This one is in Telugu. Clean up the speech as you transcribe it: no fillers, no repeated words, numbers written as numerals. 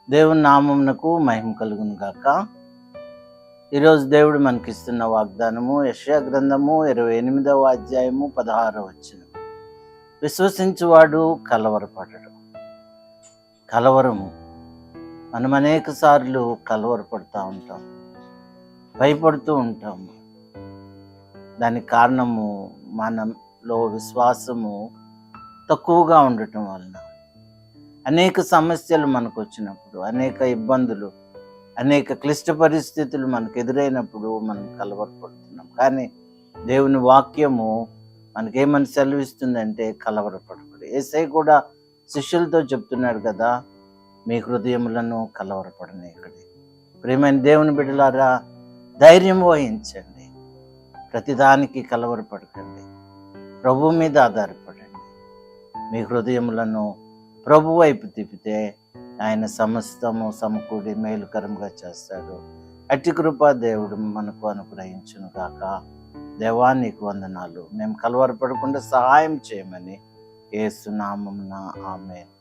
దేవుని నామమునకు మహిమ కలుగును గాక. ఈరోజు దేవుడు మనకిస్తున్న వాగ్దానము యెషయా గ్రంథము 28వ అధ్యాయము 16వ వచనం. విశ్వసించువాడు కలవరపడడు. కలవరము మనం అనేక సార్లు కలవరపడుతూ ఉంటాం, భయపడుతూ ఉంటాము. దానికి కారణము మనలో విశ్వాసము తక్కువగా ఉండటం వలన. అనేక సమస్యలు మనకు వచ్చినప్పుడు, అనేక ఇబ్బందులు, అనేక క్లిష్ట పరిస్థితులు మనకు ఎదురైనప్పుడు మనం కలవరపడుతున్నాం. కానీ దేవుని వాక్యము మనకేమని సెలవిస్తుందంటే కలవరపడకూడదు. యేసయ్య కూడా శిష్యులతో చెప్తున్నాడు కదా, మీ హృదయములను కలవరపడనీయకండి. ప్రియమైన దేవుని బిడ్డలారా, ధైర్యం వహించండి, ప్రతిదానికి కలవరపడకండి, ప్రభు మీద ఆధారపడండి. మీ హృదయములను ప్రభు వైపు తిప్పితే ఆయన సమస్తము సమకూడి మేలుకరంగా చేస్తాడు. అట్టి కృప దేవుడు మనకు అనుగ్రహించును గాక. దేవా నీకు వందనాలు. మేము కలవరపడకుండా సహాయం చేయమని యేసు నామమున ఆమేన్.